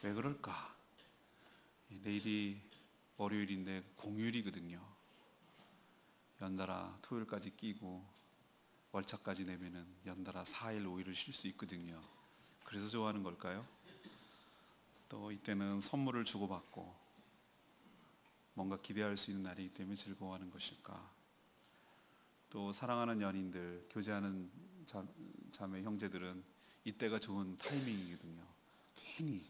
왜 그럴까? 내일이 월요일인데 공휴일이거든요. 연달아 토요일까지 끼고 월차까지 내면은 연달아 4일 5일을 쉴 수 있거든요. 그래서 좋아하는 걸까요? 또 이때는 선물을 주고받고 뭔가 기대할 수 있는 날이기 때문에 즐거워하는 것일까? 또 사랑하는 연인들, 교제하는 자매 형제들은 이때가 좋은 타이밍이거든요. 괜히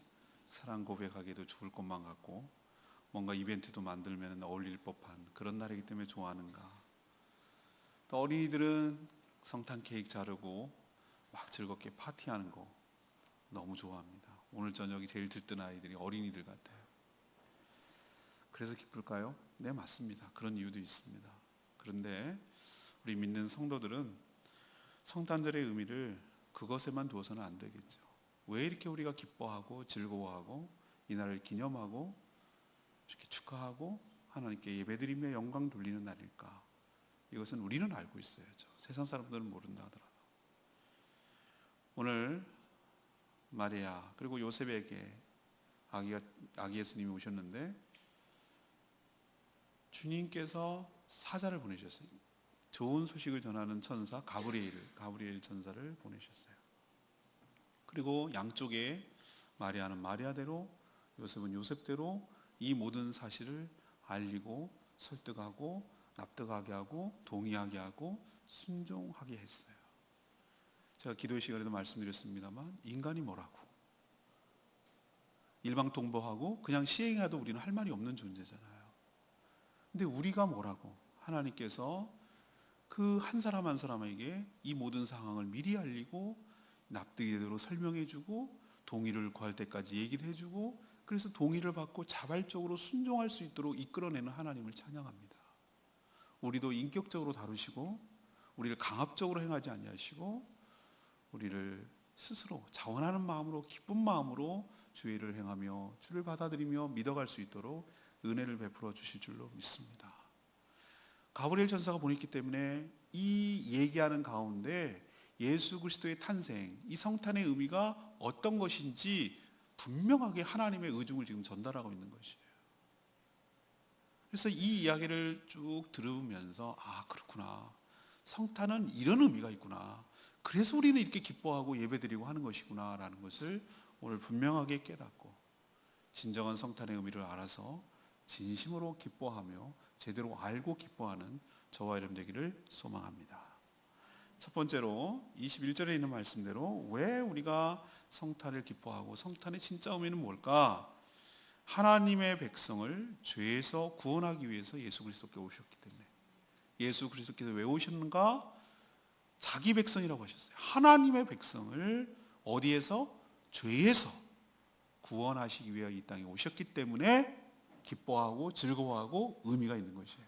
사랑 고백하기도 좋을 것만 같고 뭔가 이벤트도 만들면 어울릴 법한 그런 날이기 때문에 좋아하는가? 또 어린이들은 성탄 케이크 자르고 막 즐겁게 파티하는 거 너무 좋아합니다. 오늘 저녁이 제일 들뜬 아이들이 어린이들 같아요. 그래서 기쁠까요? 네, 맞습니다. 그런 이유도 있습니다. 그런데 우리 믿는 성도들은 성탄절의 의미를 그것에만 두어서는 안 되겠죠. 왜 이렇게 우리가 기뻐하고 즐거워하고 이날을 기념하고 이렇게 축하하고 하나님께 예배드리며 영광 돌리는 날일까? 이것은 우리는 알고 있어야죠. 세상 사람들은 모른다 하더라도. 오늘 마리아 그리고 요셉에게 아기 예수님이 오셨는데 주님께서 사자를 보내셨어요. 좋은 소식을 전하는 천사 가브리엘 천사를 보내셨어요. 그리고 양쪽에 마리아는 마리아대로 요셉은 요셉대로 이 모든 사실을 알리고 설득하고 납득하게 하고 동의하게 하고 순종하게 했어요. 제가 기도의 시간에도 말씀드렸습니다만 인간이 뭐라고 일방통보하고 그냥 시행해도 우리는 할 말이 없는 존재잖아요. 근데 우리가 뭐라고 하나님께서 그 한 사람 한 사람에게 이 모든 상황을 미리 알리고 납득대로 설명해주고 동의를 구할 때까지 얘기를 해주고 그래서 동의를 받고 자발적으로 순종할 수 있도록 이끌어내는 하나님을 찬양합니다. 우리도 인격적으로 다루시고 우리를 강압적으로 행하지 아니하시고 우리를 스스로 자원하는 마음으로 기쁜 마음으로 주의 일을 행하며 주를 받아들이며 믿어갈 수 있도록 은혜를 베풀어 주실 줄로 믿습니다. 가브리엘 천사가 보냈기 때문에 이 얘기하는 가운데 예수 그리스도의 탄생, 이 성탄의 의미가 어떤 것인지 분명하게 하나님의 의중을 지금 전달하고 있는 것이에요. 그래서 이 이야기를 쭉 들으면서 아 그렇구나, 성탄은 이런 의미가 있구나, 그래서 우리는 이렇게 기뻐하고 예배드리고 하는 것이구나 라는 것을 오늘 분명하게 깨닫고 진정한 성탄의 의미를 알아서 진심으로 기뻐하며 제대로 알고 기뻐하는 저와 여러분 되기를 소망합니다. 첫 번째로 21절에 있는 말씀대로 왜 우리가 성탄을 기뻐하고 성탄의 진짜 의미는 뭘까? 하나님의 백성을 죄에서 구원하기 위해서 예수 그리스도께 오셨기 때문에. 예수 그리스도께서 왜 오셨는가? 자기 백성이라고 하셨어요. 하나님의 백성을 어디에서? 죄에서 구원하시기 위해 이 땅에 오셨기 때문에 기뻐하고 즐거워하고 의미가 있는 것이에요.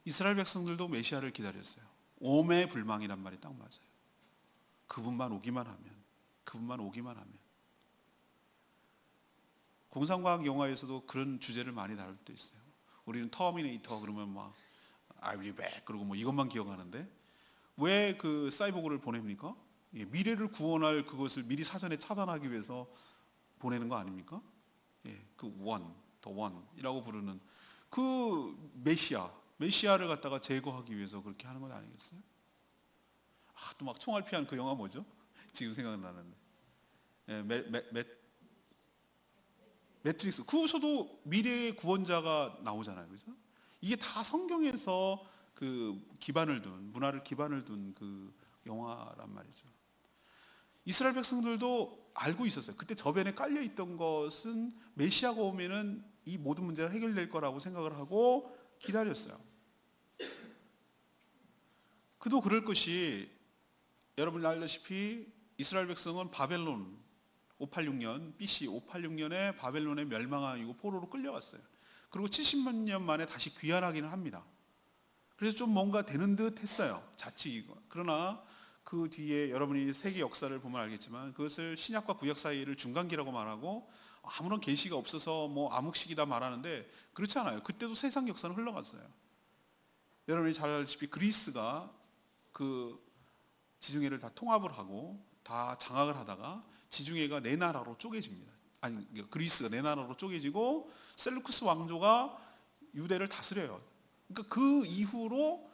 이스라엘 백성들도 메시아를 기다렸어요. 오매불망이란 말이 딱 맞아요. 그분만 오기만 하면. 공상과학 영화에서도 그런 주제를 많이 다룰 때 있어요. 우리는 터미네이터 그러면 막 I will be back 그러고 뭐 이것만 기억하는데 왜 그 사이보그를 보냅니까? 미래를 구원할 그것을 미리 사전에 차단하기 위해서 보내는 거 아닙니까? 그 더 원이라고 부르는 그 메시아를 갖다가 제거하기 위해서 그렇게 하는 건 아니겠어요? 또 막 총알 피한 그 영화 뭐죠? 지금 생각나는데. 매트릭스. 그것도 미래의 구원자가 나오잖아요. 그죠? 이게 다 성경에서 그 문화를 기반을 둔 그 영화란 말이죠. 이스라엘 백성들도 알고 있었어요. 그때 저변에 깔려 있던 것은 메시아가 오면은 이 모든 문제가 해결될 거라고 생각을 하고 기다렸어요. 그도 그럴 것이 여러분 알다시피 이스라엘 백성은 바벨론 586년 BC 586년에 바벨론에 멸망하고 포로로 끌려갔어요. 그리고 70만 년 만에 다시 귀환하기는 합니다. 그래서 좀 뭔가 되는 듯 했어요. 자칫. 그러나 그 뒤에 여러분이 세계 역사를 보면 알겠지만 그것을 신약과 구약 사이를 중간기라고 말하고 아무런 계시가 없어서 뭐 암흑시기다 말하는데 그렇지 않아요. 그때도 세상 역사는 흘러갔어요. 여러분이 잘 알다시피 그리스가 그 지중해를 다 통합을 하고 다 장악을 하다가 지중해가 네 나라로 쪼개집니다. 아니, 그리스가 네 나라로 쪼개지고 셀루쿠스 왕조가 유대를 다스려요. 그러니까 그 이후로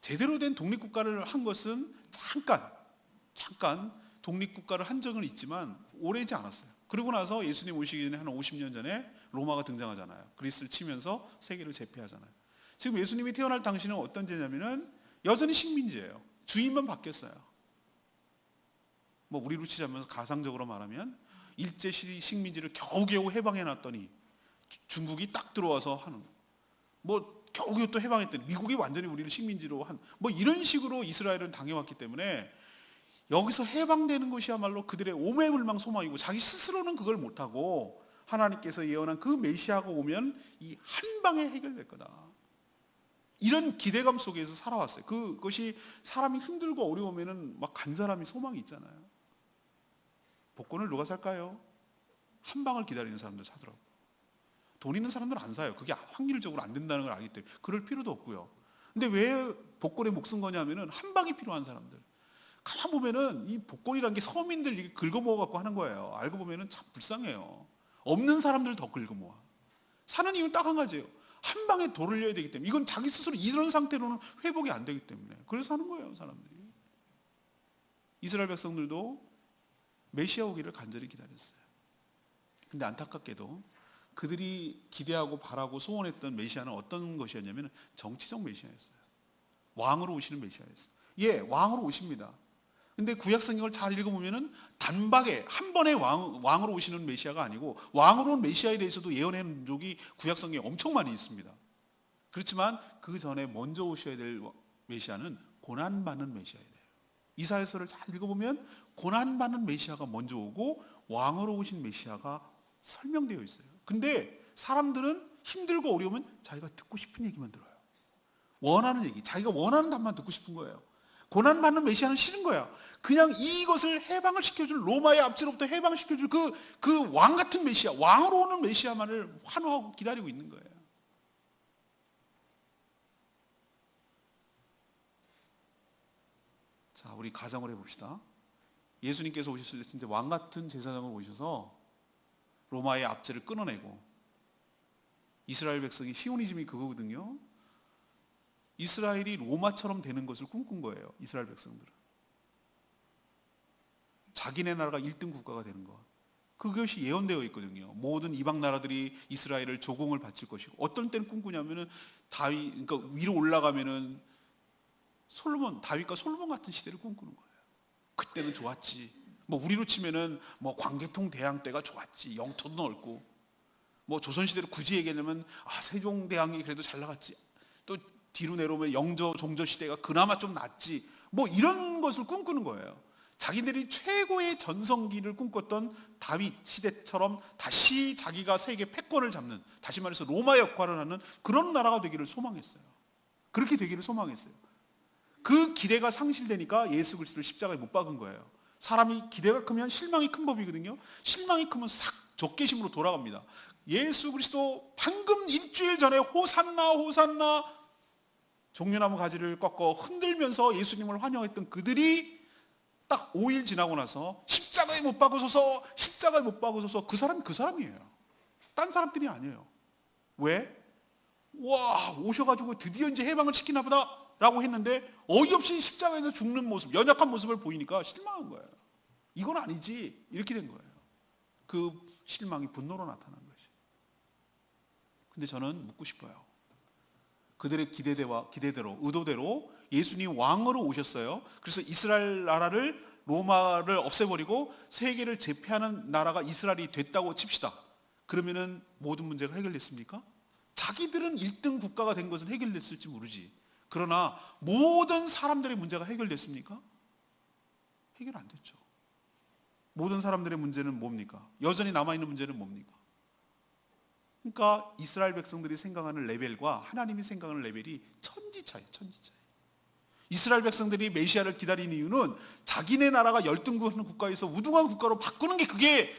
제대로 된 독립국가를 한 것은 잠깐 독립국가를 한 적은 있지만 오래지 않았어요. 그리고 나서 예수님 오시기 전에 한 50년 전에 로마가 등장하잖아요. 그리스를 치면서 세계를 제패하잖아요. 지금 예수님이 태어날 당시는 어떤 제냐면은 여전히 식민지예요. 주인만 바뀌었어요. 뭐 우리로 치자면서 가상적으로 말하면 일제 식민지를 겨우겨우 해방해 놨더니 중국이 딱 들어와서 하는, 뭐 겨우겨우 또 해방했더니 미국이 완전히 우리를 식민지로 한, 뭐 이런 식으로 이스라엘은 당해왔기 때문에 여기서 해방되는 것이야말로 그들의 오매불망 소망이고, 자기 스스로는 그걸 못하고 하나님께서 예언한 그 메시아가 오면 이 한 방에 해결될 거다, 이런 기대감 속에서 살아왔어요. 그것이 사람이 힘들고 어려우면은 막 간절함이, 소망이 있잖아요. 복권을 누가 살까요? 한 방을 기다리는 사람들 사더라고요. 돈 있는 사람들은 안 사요. 그게 확률적으로 안 된다는 걸 알기 때문에. 그럴 필요도 없고요. 근데 왜 복권에 목쓴 거냐면은 한 방이 필요한 사람들. 가만 보면은 이 복권이라는 게 서민들 이게 긁어모아갖고 하는 거예요. 알고 보면은 참 불쌍해요. 없는 사람들 더 긁어모아. 사는 이유는 딱 한 가지예요. 한 방에 돌려야 되기 때문에. 이건 자기 스스로 이런 상태로는 회복이 안 되기 때문에. 그래서 하는 거예요, 사람들이. 이스라엘 백성들도 메시아 오기를 간절히 기다렸어요. 근데 안타깝게도 그들이 기대하고 바라고 소원했던 메시아는 어떤 것이었냐면 정치적 메시아였어요. 왕으로 오시는 메시아였어요. 예, 왕으로 오십니다. 근데 구약 성경을 잘 읽어보면은 단박에 한 번에 왕으로 오시는 메시아가 아니고, 왕으로 온 메시아에 대해서도 예언한 적이 구약 성경에 엄청 많이 있습니다. 그렇지만 그 전에 먼저 오셔야 될 메시아는 고난받는 메시아예요. 이사야서를 잘 읽어보면 고난받는 메시아가 먼저 오고 왕으로 오신 메시아가 설명되어 있어요. 근데 사람들은 힘들고 어려우면 자기가 듣고 싶은 얘기만 들어요. 원하는 얘기, 자기가 원하는 답만 듣고 싶은 거예요. 고난받는 메시아는 싫은 거야. 그냥 이것을 해방을 시켜줄, 로마의 압제로부터 해방시켜줄 그 왕 같은 메시아, 왕으로 오는 메시아만을 환호하고 기다리고 있는 거예요. 자, 우리 가정을 해봅시다. 예수님께서 오셨을 때 진짜 왕 같은 제사장을 오셔서 로마의 압제를 끊어내고, 이스라엘 백성이 시오니즘이 그거거든요. 이스라엘이 로마처럼 되는 것을 꿈꾼 거예요. 이스라엘 백성들은 자기네 나라가 1등 국가가 되는 것, 그것이 예언되어 있거든요. 모든 이방 나라들이 이스라엘을 조공을 바칠 것이고, 어떤 때는 꿈꾸냐면은 다윗, 그러니까 위로 올라가면은 다윗과 솔로몬 같은 시대를 꿈꾸는 거예요. 그때는 좋았지. 뭐 우리로 치면은 뭐 광개통 대항 때가 좋았지. 영토도 넓고. 뭐 조선 시대로 굳이 얘기하려면 세종 대왕이 그래도 잘 나갔지. 또 뒤로 내려오면 영조 종조 시대가 그나마 좀 낫지. 뭐 이런 것을 꿈꾸는 거예요. 자기들이 최고의 전성기를 꿈꿨던 다윗 시대처럼 다시 자기가 세계 패권을 잡는, 다시 말해서 로마 역할을 하는 그런 나라가 되기를 소망했어요. 그렇게 되기를 소망했어요. 그 기대가 상실되니까 예수 그리스도를 십자가에 못 박은 거예요. 사람이 기대가 크면 실망이 큰 법이거든요. 실망이 크면 싹 적개심으로 돌아갑니다. 예수 그리스도 방금 일주일 전에 호산나 호산나 종려나무 가지를 꺾어 흔들면서 예수님을 환영했던 그들이 딱 5일 지나고 나서 십자가에 못 박으소서, 십자가에 못 박으소서. 그 사람이에요. 딴 사람들이 아니에요. 왜? 와, 오셔가지고 드디어 이제 해방을 시키나 보다 라고 했는데 어이없이 십자가에서 죽는 모습, 연약한 모습을 보이니까 실망한 거예요. 이건 아니지, 이렇게 된 거예요. 그 실망이 분노로 나타난 것이. 근데 저는 묻고 싶어요. 그들의 기대대로, 의도대로 예수님 왕으로 오셨어요. 그래서 이스라엘 나라를, 로마를 없애버리고 세계를 제패하는 나라가 이스라엘이 됐다고 칩시다. 그러면은 모든 문제가 해결됐습니까? 자기들은 1등 국가가 된 것은 해결됐을지 모르지. 그러나 모든 사람들의 문제가 해결됐습니까? 해결 안 됐죠. 모든 사람들의 문제는 뭡니까? 여전히 남아있는 문제는 뭡니까? 그러니까 이스라엘 백성들이 생각하는 레벨과 하나님이 생각하는 레벨이 천지 차이. 이스라엘 백성들이 메시아를 기다리는 이유는 자기네 나라가 열등하는 국가에서 우등한 국가로 바꾸는 게 그게,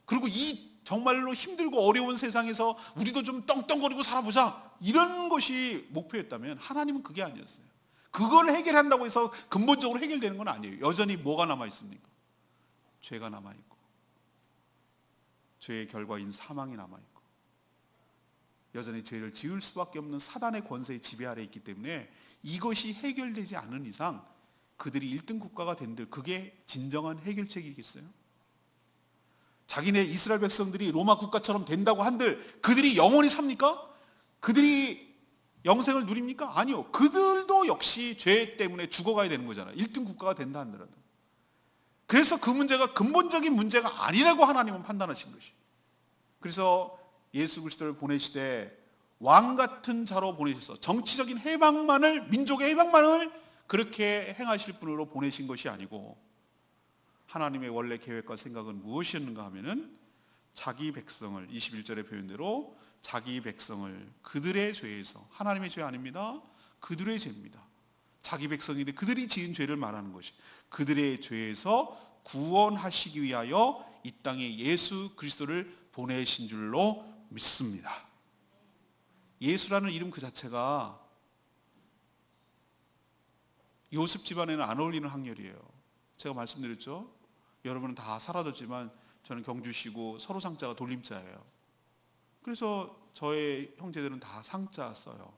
그리고 이 정말로 힘들고 어려운 세상에서 우리도 좀 떵떵거리고 살아보자, 이런 것이 목표였다면 하나님은 그게 아니었어요. 그걸 해결한다고 해서 근본적으로 해결되는 건 아니에요. 여전히 뭐가 남아있습니까? 죄가 남아있고 죄의 결과인 사망이 남아있고 여전히 죄를 지을 수밖에 없는 사단의 권세의 지배 아래 있기 때문에 이것이 해결되지 않은 이상 그들이 1등 국가가 된들 그게 진정한 해결책이겠어요? 자기네 이스라엘 백성들이 로마 국가처럼 된다고 한들 그들이 영원히 삽니까? 그들이 영생을 누립니까? 아니요. 그들도 역시 죄 때문에 죽어가야 되는 거잖아요. 1등 국가가 된다 한다라도. 그래서 그 문제가 근본적인 문제가 아니라고 하나님은 판단하신 것이. 그래서 예수 그리스도를 보내시되 왕 같은 자로 보내셔서 정치적인 해방만을, 민족의 해방만을 그렇게 행하실 분으로 보내신 것이 아니고 하나님의 원래 계획과 생각은 무엇이었는가 하면은 자기 백성을 21절의 표현대로 자기 백성을 그들의 죄에서, 하나님의 죄 아닙니다. 그들의 죄입니다. 자기 백성인데 그들이 지은 죄를 말하는 것이 그들의 죄에서 구원하시기 위하여 이 땅에 예수 그리스도를 보내신 줄로 믿습니다. 예수라는 이름 그 자체가 요셉 집안에는 안 어울리는 학렬이에요. 제가 말씀드렸죠. 여러분은 다 사라졌지만 저는 경주시고 서로 상자가 돌림자예요. 그래서 저의 형제들은 다 상자 써요.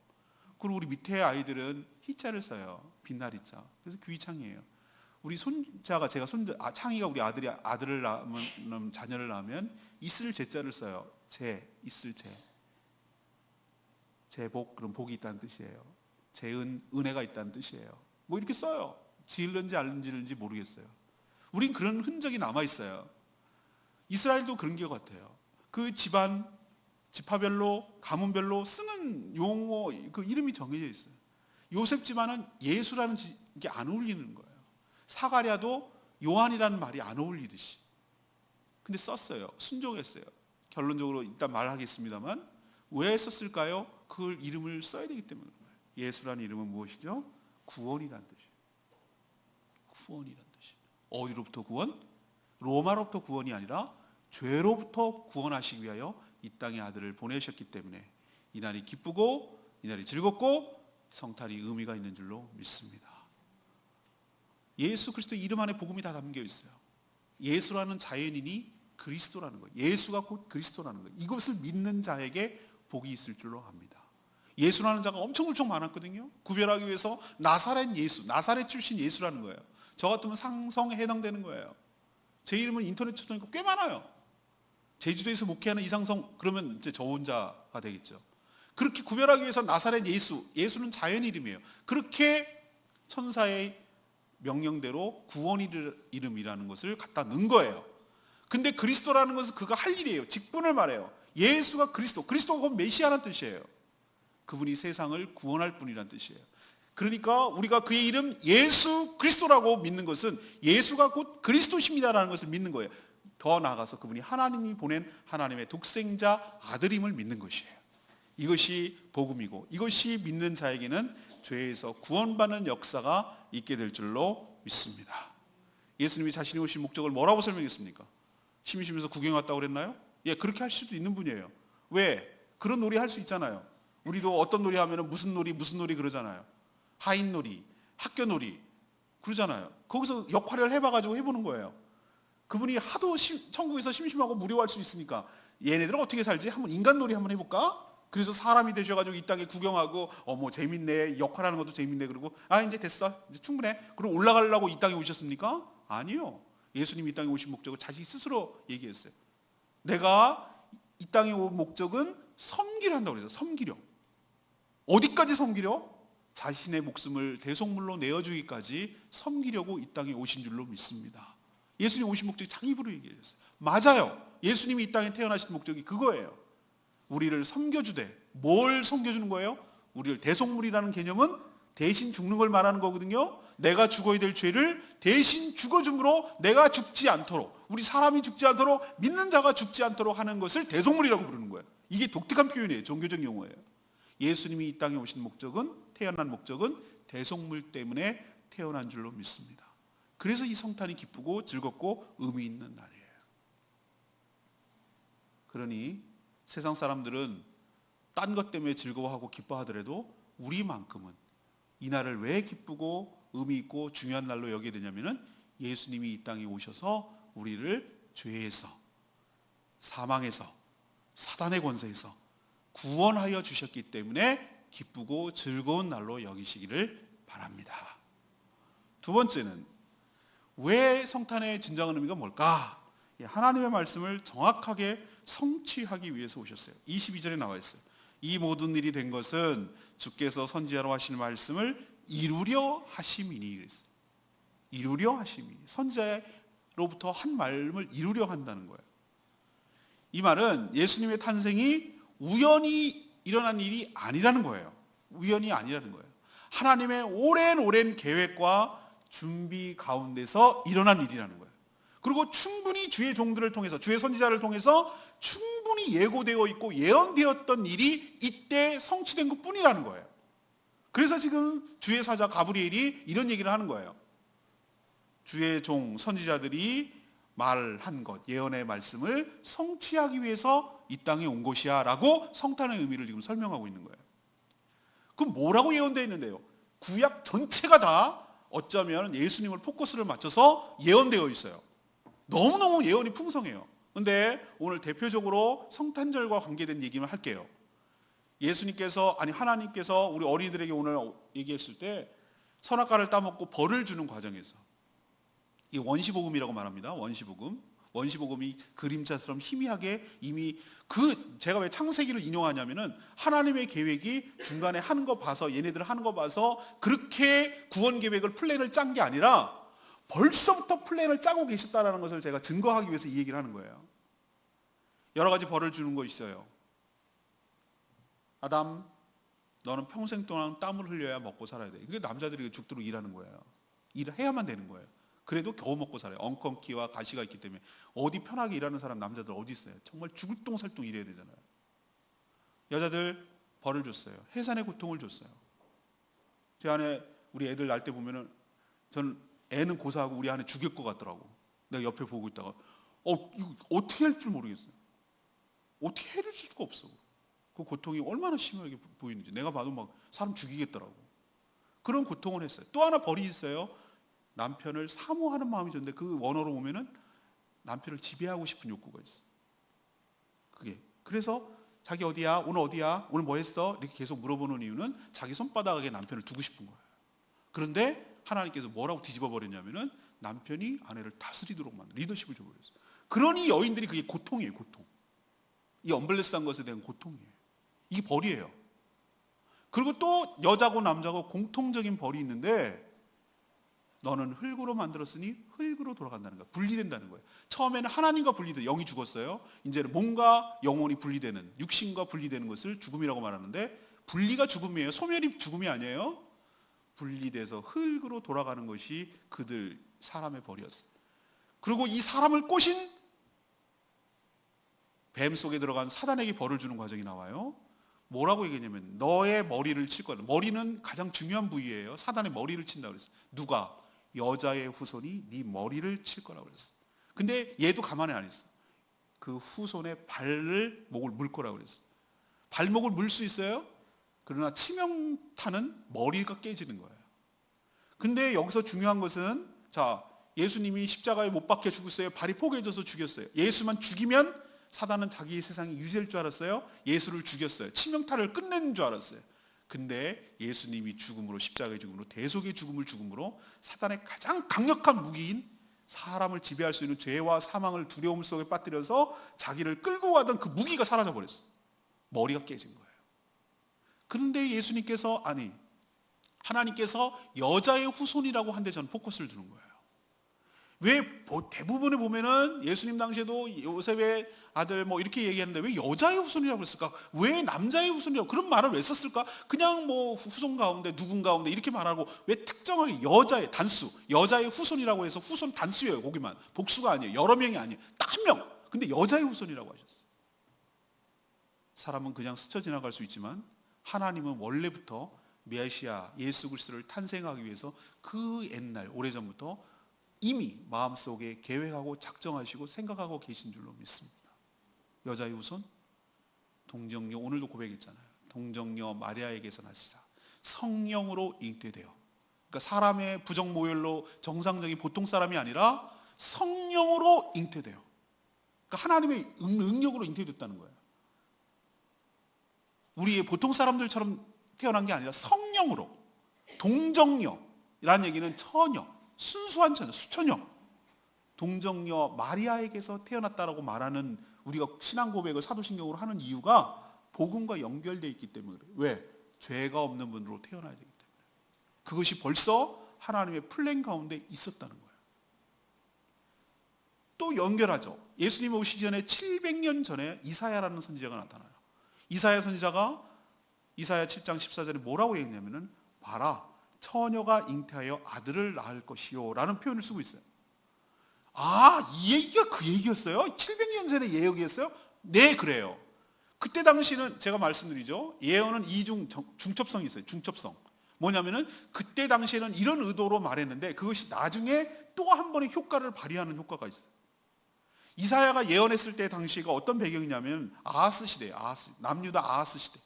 그리고 우리 밑에 아이들은 희자를 써요. 빛나리자. 그래서 귀창이에요. 우리 손자가 창이가 우리 아들을 낳으면 자녀를 낳으면 있을 제자를 써요. 있을 제복, 그럼 복이 있다는 뜻이에요. 은혜가 있다는 뜻이에요. 뭐 이렇게 써요. 지을는지 안 지을는지 모르겠어요. 우린 그런 흔적이 남아 있어요. 이스라엘도 그런 것 같아요. 그 집안, 지파별로, 가문별로 쓰는 용어, 그 이름이 정해져 있어요. 요셉 집안은 예수라는 게 안 어울리는 거예요. 사가랴도 요한이라는 말이 안 어울리듯이. 근데 썼어요. 순종했어요. 결론적으로 일단 말하겠습니다만 왜 썼을까요? 그 이름을 써야 되기 때문에 그런 거예요. 예수라는 이름은 무엇이죠? 구원이라는 뜻이에요. 구원이라는 뜻이에요. 어디로부터 구원? 로마로부터 구원이 아니라 죄로부터 구원하시기 위하여 이 땅에 아들을 보내셨기 때문에 이 날이 기쁘고 이 날이 즐겁고 성탄이 의미가 있는 줄로 믿습니다. 예수 그리스도 이름 안에 복음이 다 담겨 있어요. 예수라는 자연인이 그리스도라는 거예요. 예수가 곧 그리스도라는 거예요. 이것을 믿는 자에게 복이 있을 줄로 압니다. 예수라는 자가 엄청 많았거든요. 구별하기 위해서 나사렛 예수, 나사렛 출신 예수라는 거예요. 저 같으면 상성에 해당되는 거예요. 제 이름은 인터넷 찾아보니까 꽤 많아요. 제주도에서 목회하는 이상성, 그러면 이제 저 혼자가 되겠죠. 그렇게 구별하기 위해서 나사렛 예수, 예수는 자연 이름이에요. 그렇게 천사의 명령대로 구원 이름이라는 것을 갖다 넣은 거예요. 근데 그리스도라는 것은 그가 할 일이에요. 직분을 말해요. 예수가 그리스도가 곧 메시아라는 뜻이에요. 그분이 세상을 구원할 분이라는 뜻이에요. 그러니까 우리가 그의 이름 예수 그리스도라고 믿는 것은 예수가 곧 그리스도십니다라는 것을 믿는 거예요. 더 나아가서 그분이 하나님이 보낸 하나님의 독생자 아들임을 믿는 것이에요. 이것이 복음이고 이것이 믿는 자에게는 죄에서 구원받는 역사가 있게 될 줄로 믿습니다. 예수님이 자신이 오신 목적을 뭐라고 설명했습니까? 심심해서 구경 왔다고 그랬나요? 예, 그렇게 할 수도 있는 분이에요. 왜? 그런 놀이 할 수 있잖아요. 우리도 어떤 놀이 하면 무슨 놀이 그러잖아요. 하인놀이, 학교놀이 그러잖아요. 거기서 역할을 해봐가지고 해보는 거예요. 그분이 하도 천국에서 심심하고 무료할 수 있으니까 얘네들은 어떻게 살지? 한번 인간놀이 한번 해볼까? 그래서 사람이 되셔가지고 이 땅에 구경하고 뭐 재밌네, 역할하는 것도 재밌네, 그러고 이제 됐어, 이제 충분해. 그럼 올라가려고 이 땅에 오셨습니까? 아니요. 예수님이 이 땅에 오신 목적을 자기 스스로 얘기했어요. 내가 이 땅에 온 목적은 섬기려 한다고 그래서 섬기려. 어디까지 섬기려? 자신의 목숨을 대속물로 내어주기까지 섬기려고 이 땅에 오신 줄로 믿습니다. 예수님 오신 목적이 자기 입으로 얘기했어요. 맞아요. 예수님이 이 땅에 태어나신 목적이 그거예요. 우리를 섬겨주되. 뭘 섬겨주는 거예요? 우리를 대속물이라는 개념은 대신 죽는 걸 말하는 거거든요. 내가 죽어야 될 죄를 대신 죽어줌으로 내가 죽지 않도록, 우리 사람이 죽지 않도록, 믿는 자가 죽지 않도록 하는 것을 대속물이라고 부르는 거예요. 이게 독특한 표현이에요. 종교적 용어예요. 예수님이 이 땅에 오신 목적은, 태어난 목적은 대속물 때문에 태어난 줄로 믿습니다. 그래서 이 성탄이 기쁘고 즐겁고 의미 있는 날이에요. 그러니 세상 사람들은 딴 것 때문에 즐거워하고 기뻐하더라도 우리만큼은 이 날을 왜 기쁘고 의미 있고 중요한 날로 여기게 되냐면은 예수님이 이 땅에 오셔서 우리를 죄에서 사망에서, 사단의 권세에서 구원하여 주셨기 때문에 기쁘고 즐거운 날로 여기시기를 바랍니다. 두 번째는 왜 성탄의 진정한 의미가 뭘까? 하나님의 말씀을 정확하게 성취하기 위해서 오셨어요. 22절에 나와 있어요. 이 모든 일이 된 것은 주께서 선지자로 하신 말씀을 이루려 하심이니 그랬어요. 이루려 하심이니, 선지자로부터 한 말씀을 이루려 한다는 거예요. 이 말은 예수님의 탄생이 우연히 일어난 일이 아니라는 거예요. 우연이 아니라는 거예요. 하나님의 오랜 계획과 준비 가운데서 일어난 일이라는 거예요. 그리고 충분히 주의 종들을 통해서, 주의 선지자를 통해서 충분히 예고되어 있고 예언되었던 일이 이때 성취된 것뿐이라는 거예요. 그래서 지금 주의 사자 가브리엘이 이런 얘기를 하는 거예요. 주의 종 선지자들이 말한 것, 예언의 말씀을 성취하기 위해서 이 땅에 온 것이야 라고 성탄의 의미를 지금 설명하고 있는 거예요. 그럼 뭐라고 예언되어 있는데요? 구약 전체가 다 어쩌면 예수님을 포커스를 맞춰서 예언되어 있어요. 너무너무 예언이 풍성해요. 근데 오늘 대표적으로 성탄절과 관계된 얘기를 할게요. 예수님께서, 아니 하나님께서 우리 어린이들에게 오늘 얘기했을 때 선악과를 따먹고 벌을 주는 과정에서, 이 원시복음이라고 말합니다. 원시복음이 그림자처럼 희미하게 이미 제가 왜 창세기를 인용하냐면은 하나님의 계획이 중간에 하는 거 봐서, 얘네들 하는 거 봐서 그렇게 구원 계획을 플랜을 짠 게 아니라 벌써부터 플랜을 짜고 계셨다는 것을 제가 증거하기 위해서 이 얘기를 하는 거예요. 여러 가지 벌을 주는 거 있어요. 아담, 너는 평생 동안 땀을 흘려야 먹고 살아야 돼. 그게 남자들이 죽도록 일하는 거예요. 일해야만 되는 거예요. 그래도 겨우 먹고 살아요. 엉겅퀴와 가시가 있기 때문에. 어디 편하게 일하는 사람, 남자들 어디 있어요? 정말 죽을 똥살똥 일해야 되잖아요. 여자들 벌을 줬어요. 해산의 고통을 줬어요. 제 안에 우리 애들 날 때 보면은 저는 애는 고사하고 우리 안에 죽일 것 같더라고. 내가 옆에 보고 있다가 이거 어떻게 할 줄 모르겠어요. 어떻게 해줄 수가 없어. 그 고통이 얼마나 심하게 보이는지 내가 봐도 막 사람 죽이겠더라고. 그런 고통을 했어요. 또 하나 벌이 있어요. 남편을 사모하는 마음이 좋은데 그 원어로 보면은 남편을 지배하고 싶은 욕구가 있어. 그게 그래서 자기 어디야? 오늘 어디야? 오늘 뭐 했어? 이렇게 계속 물어보는 이유는 자기 손바닥에 남편을 두고 싶은 거예요. 그런데 하나님께서 뭐라고 뒤집어 버렸냐면은 남편이 아내를 다스리도록 만든 리더십을 줘버렸어요. 그러니 여인들이 그게 고통이에요. 고통. 이 언블레스한 것에 대한 고통이에요. 이게 벌이에요. 그리고 또 여자고 남자고 공통적인 벌이 있는데, 너는 흙으로 만들었으니 흙으로 돌아간다는 거야. 분리된다는 거예요. 처음에는 하나님과 분리돼, 영이 죽었어요. 이제는 몸과 영혼이 분리되는, 육신과 분리되는 것을 죽음이라고 말하는데, 분리가 죽음이에요. 소멸이 죽음이 아니에요. 분리돼서 흙으로 돌아가는 것이 그들 사람의 벌이었어요. 그리고 이 사람을 꼬신 뱀 속에 들어간 사단에게 벌을 주는 과정이 나와요. 뭐라고 얘기했냐면 너의 머리를 칠 거다. 머리는 가장 중요한 부위예요. 사단의 머리를 친다고 그랬어요. 누가? 여자의 후손이 네 머리를 칠 거라고 그랬어요. 근데 얘도 가만히 안 있어. 그 후손의 목을 물 거라고 그랬어요. 발목을 물 수 있어요? 그러나 치명타는 머리가 깨지는 거예요. 근데 여기서 중요한 것은, 자, 예수님이 십자가에 못 박혀 죽었어요. 발이 포개져서 죽였어요. 예수만 죽이면 사단은 자기 세상이 유지될 줄 알았어요. 예수를 죽였어요. 치명타를 끝내는 줄 알았어요. 근데 예수님이 죽음으로, 십자가의 죽음으로, 대속의 죽음을 죽음으로 사단의 가장 강력한 무기인 사람을 지배할 수 있는 죄와 사망을 두려움 속에 빠뜨려서 자기를 끌고 가던 그 무기가 사라져 버렸어요. 머리가 깨진 거예요. 그런데 예수님께서, 아니, 하나님께서 여자의 후손이라고 한데 저는 포커스를 두는 거예요. 왜 대부분에 보면은 예수님 당시에도 요셉의 아들 뭐 이렇게 얘기하는데 왜 여자의 후손이라고 그랬을까? 왜 남자의 후손이라고 그런 말을 왜 썼을까? 그냥 뭐 후손 가운데 누군 가운데 이렇게 말하고 왜 특정하게 여자의 단수, 여자의 후손이라고 해서 후손 단수예요. 거기만 복수가 아니에요. 여러 명이 아니에요. 딱 한 명. 근데 여자의 후손이라고 하셨어요. 사람은 그냥 스쳐 지나갈 수 있지만 하나님은 원래부터 메시아 예수 그리스도를 탄생하기 위해서 그 옛날 오래전부터 이미 마음속에 계획하고 작정하시고 생각하고 계신 줄로 믿습니다. 여자의 후손, 동정녀, 오늘도 고백했잖아요. 동정녀 마리아에게서 나시자 성령으로 잉태되어, 그러니까 사람의 부정모혈로 정상적인 보통 사람이 아니라 성령으로 잉태되어 그러니까 하나님의 능력으로 잉태됐다는 거예요. 우리의 보통 사람들처럼 태어난 게 아니라 성령으로, 동정녀라는 얘기는 처녀, 순수한 처녀, 수처녀, 동정녀 마리아에게서 태어났다라고 말하는, 우리가 신앙 고백을 사도신경으로 하는 이유가 복음과 연결되어 있기 때문에 그래요. 왜? 죄가 없는 분으로 태어나야 되기 때문에. 그것이 벌써 하나님의 플랜 가운데 있었다는 거예요. 또 연결하죠. 예수님 오시기 전에 700년 전에 이사야라는 선지자가 나타나요. 이사야 선지자가 이사야 7장 14절에 뭐라고 얘기했냐면은, 봐라, 처녀가 잉태하여 아들을 낳을 것이요 라는 표현을 쓰고 있어요. 아, 이 얘기가 그 얘기였어요? 700년 전에 예언이었어요? 네, 그래요. 그때 당시는 제가 말씀드리죠, 예언은 중첩성이 있어요. 중첩성. 뭐냐면은 그때 당시에는 이런 의도로 말했는데 그것이 나중에 또 한 번의 효과를 발휘하는 효과가 있어요. 이사야가 예언했을 때 당시가 어떤 배경이냐면 아하스 시대예요. 남유다 아하스 시대.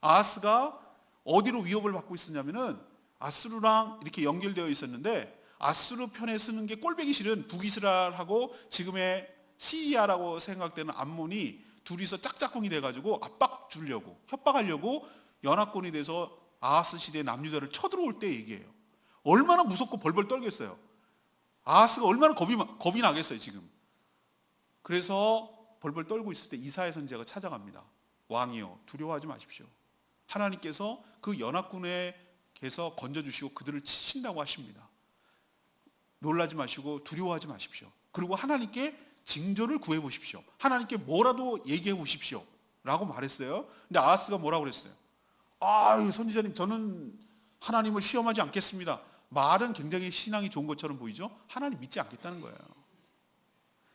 아하스가 어디로 위협을 받고 있었냐면은 아수르랑 이렇게 연결되어 있었는데, 아수르 편에 쓰는 게 꼴보기 싫은 북이스라엘하고 지금의 시리아라고 생각되는 암몬이 둘이서 짝짝꿍이 돼가지고 압박 주려고, 협박하려고 연합군이 돼서 아하스 시대의 남유다를 쳐들어올 때 얘기예요. 얼마나 무섭고 벌벌 떨겠어요. 아하스가 얼마나 겁이 나겠어요 지금. 그래서 벌벌 떨고 있을 때 이사야 선지자가 찾아갑니다. 왕이여, 두려워하지 마십시오. 하나님께서 그 연합군에게서 건져주시고 그들을 치신다고 하십니다. 놀라지 마시고 두려워하지 마십시오. 그리고 하나님께 징조를 구해보십시오. 하나님께 뭐라도 얘기해보십시오 라고 말했어요. 근데 아하스가 뭐라고 그랬어요? 아유, 선지자님, 저는 하나님을 시험하지 않겠습니다. 말은 굉장히 신앙이 좋은 것처럼 보이죠? 하나님 믿지 않겠다는 거예요.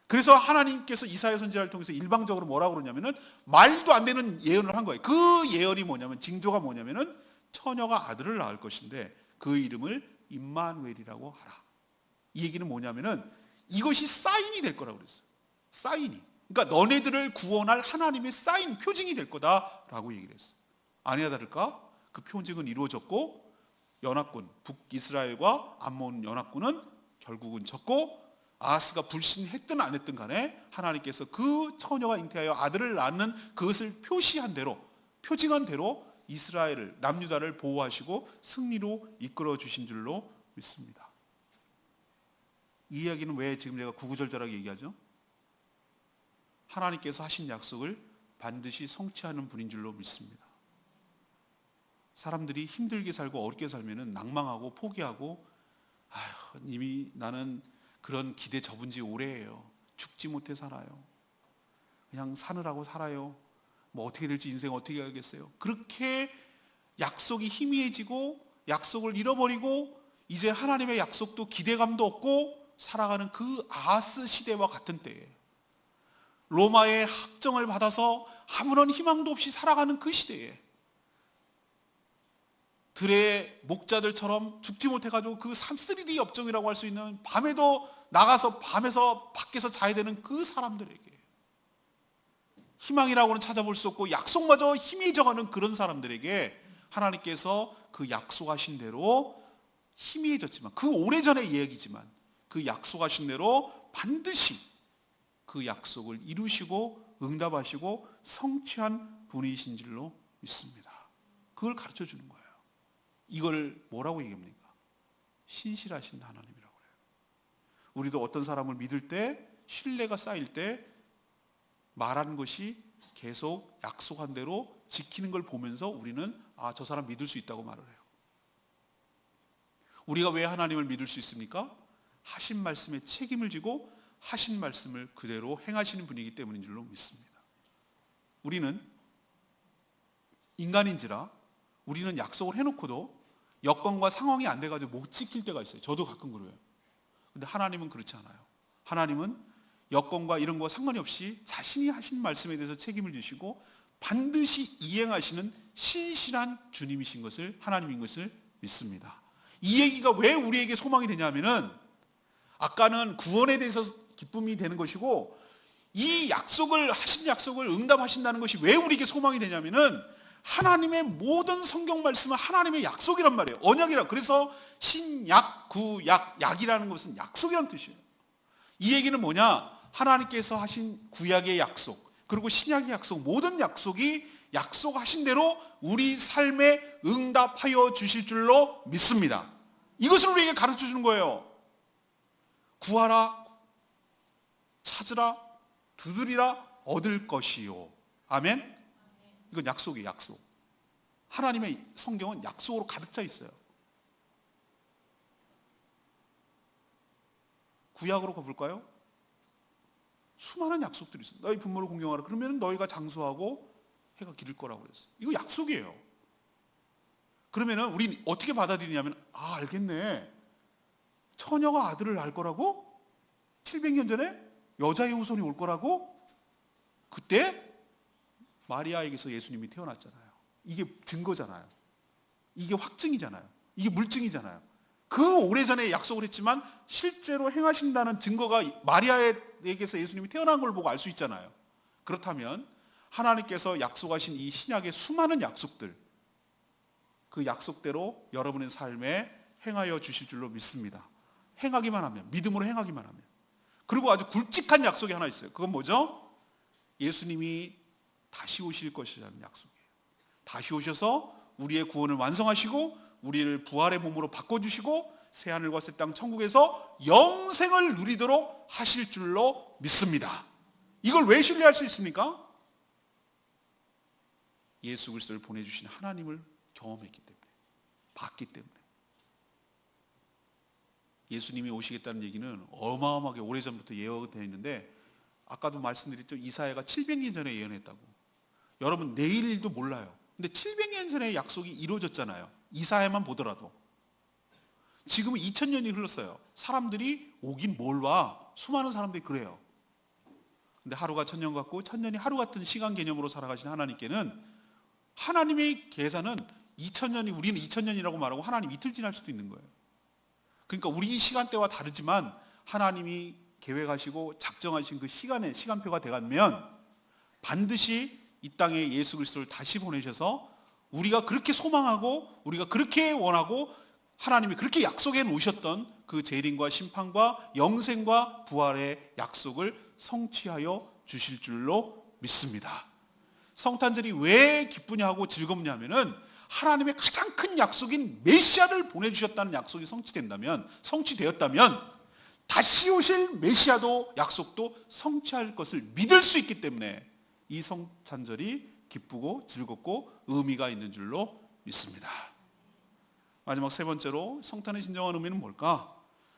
그래서 하나님께서 이사야 선지자를 통해서 일방적으로 뭐라고 그러냐면은 말도 안 되는 예언을 한 거예요. 그 예언이 뭐냐면, 징조가 뭐냐면은 처녀가 아들을 낳을 것인데 그 이름을 임마누엘이라고 하라. 이 얘기는 뭐냐면은 이것이 사인이 될 거라고 그랬어요. 사인이. 그러니까 너네들을 구원할 하나님의 사인, 표징이 될 거다라고 얘기를 했어요. 아니나 다를까? 그 표징은 이루어졌고, 연합군, 북이스라엘과 암몬 연합군은 결국은 졌고, 아하스가 불신했든 안 했든 간에 하나님께서 그 처녀가 잉태하여 아들을 낳는 그것을 표시한 대로, 표징한 대로 이스라엘을, 남유다를 보호하시고 승리로 이끌어 주신 줄로 믿습니다. 이 이야기는 왜 지금 제가 구구절절하게 얘기하죠? 하나님께서 하신 약속을 반드시 성취하는 분인 줄로 믿습니다. 사람들이 힘들게 살고 어렵게 살면은 낭망하고 포기하고, 아휴, 이미 나는 그런 기대 접은 지 오래예요. 죽지 못해 살아요. 그냥 사느라고 살아요. 뭐 어떻게 될지 인생 어떻게 하겠어요. 그렇게 약속이 희미해지고 약속을 잃어버리고 이제 하나님의 약속도 기대감도 없고 살아가는 그 아하스 시대와 같은 때에, 로마의 학정을 받아서 아무런 희망도 없이 살아가는 그 시대에 들의 목자들처럼 죽지 못해가지고 그 3D 업종이라고 할 수 있는, 밤에도 나가서 밤에서 밖에서 자야 되는 그 사람들에게 희망이라고는 찾아볼 수 없고 약속마저 희미해져가는 그런 사람들에게 하나님께서 그 약속하신 대로 희미해졌지만, 그 오래전의 이야기지만 그 약속하신 대로 반드시 그 약속을 이루시고 응답하시고 성취한 분이신 줄로 믿습니다. 그걸 가르쳐 주는 거예요. 이걸 뭐라고 얘기합니까? 신실하신 하나님이라고 그래요. 우리도 어떤 사람을 믿을 때, 신뢰가 쌓일 때 말한 것이 계속 약속한 대로 지키는 걸 보면서 우리는 아, 저 사람 믿을 수 있다고 말을 해요. 우리가 왜 하나님을 믿을 수 있습니까? 하신 말씀에 책임을 지고 하신 말씀을 그대로 행하시는 분이기 때문인 줄로 믿습니다. 우리는 인간인지라 우리는 약속을 해놓고도 여건과 상황이 안 돼가지고 못 지킬 때가 있어요. 저도 가끔 그래요. 근데 하나님은 그렇지 않아요. 하나님은 여건과 이런 거 상관이 없이 자신이 하신 말씀에 대해서 책임을 지시고 반드시 이행하시는 신실한 주님이신 것을, 하나님인 것을 믿습니다. 이 얘기가 왜 우리에게 소망이 되냐면은, 아까는 구원에 대해서 기쁨이 되는 것이고, 이 약속을, 하신 약속을 응답하신다는 것이 왜 우리에게 소망이 되냐면은, 하나님의 모든 성경 말씀은 하나님의 약속이란 말이에요. 언약이라. 그래서 신약, 구약, 약이라는 것은 약속이라는 뜻이에요. 이 얘기는 뭐냐? 하나님께서 하신 구약의 약속, 그리고 신약의 약속, 모든 약속이 약속하신 대로 우리 삶에 응답하여 주실 줄로 믿습니다. 이것을 우리에게 가르쳐 주는 거예요. 구하라, 찾으라, 두드리라, 얻을 것이요. 아멘? 이건 약속이에요, 약속. 하나님의 성경은 약속으로 가득 차 있어요. 구약으로 가볼까요? 수많은 약속들이 있어요. 너희 부모를 공경하라. 그러면 너희가 장수하고 해가 기를 거라고 그랬어요. 이거 약속이에요. 그러면은 우리 어떻게 받아들이냐면, 알겠네. 처녀가 아들을 낳을 거라고? 700년 전에 여자의 후손이 올 거라고? 그때 마리아에게서 예수님이 태어났잖아요. 이게 증거잖아요. 이게 확증이잖아요. 이게 물증이잖아요. 그 오래전에 약속을 했지만 실제로 행하신다는 증거가 마리아에게서 예수님이 태어난 걸 보고 알 수 있잖아요. 그렇다면 하나님께서 약속하신 이 신약의 수많은 약속들, 그 약속대로 여러분의 삶에 행하여 주실 줄로 믿습니다. 행하기만 하면, 믿음으로 행하기만 하면. 그리고 아주 굵직한 약속이 하나 있어요. 그건 뭐죠? 예수님이 다시 오실 것이라는 약속이에요. 다시 오셔서 우리의 구원을 완성하시고 우리를 부활의 몸으로 바꿔주시고 새하늘과 새 땅 천국에서 영생을 누리도록 하실 줄로 믿습니다. 이걸 왜 신뢰할 수 있습니까? 예수 그리스도를 보내주신 하나님을 경험했기 때문에, 봤기 때문에. 예수님이 오시겠다는 얘기는 어마어마하게 오래전부터 예언되어 있는데, 아까도 말씀드렸죠. 이사야가 700년 전에 예언했다고. 여러분 내일 일도 몰라요. 근데 700년 전에 약속이 이루어졌잖아요. 이사야만 보더라도. 지금은 2000년이 흘렀어요. 사람들이 오긴 뭘 와. 수많은 사람들이 그래요. 근데 하루가 1000년 같고 1000년이 하루 같은 시간 개념으로 살아가신 하나님께는, 하나님의 계산은 2000년이, 우리는 2000년이라고 말하고 하나님 이틀 지날 수도 있는 거예요. 그러니까 우리 시간대와 다르지만 하나님이 계획하시고 작정하신 그 시간의 시간표가 돼가면 반드시 이 땅에 예수 그리스도를 다시 보내셔서 우리가 그렇게 소망하고 우리가 그렇게 원하고 하나님이 그렇게 약속해 놓으셨던 그 재림과 심판과 영생과 부활의 약속을 성취하여 주실 줄로 믿습니다. 성탄절이 왜 기쁘냐고 즐겁냐면은 하나님의 가장 큰 약속인 메시아를 보내주셨다는 약속이 성취되었다면 다시 오실 메시아도 약속도 성취할 것을 믿을 수 있기 때문에 이 성탄절이 기쁘고 즐겁고 의미가 있는 줄로 믿습니다. 마지막 세 번째로 성탄의 진정한 의미는 뭘까?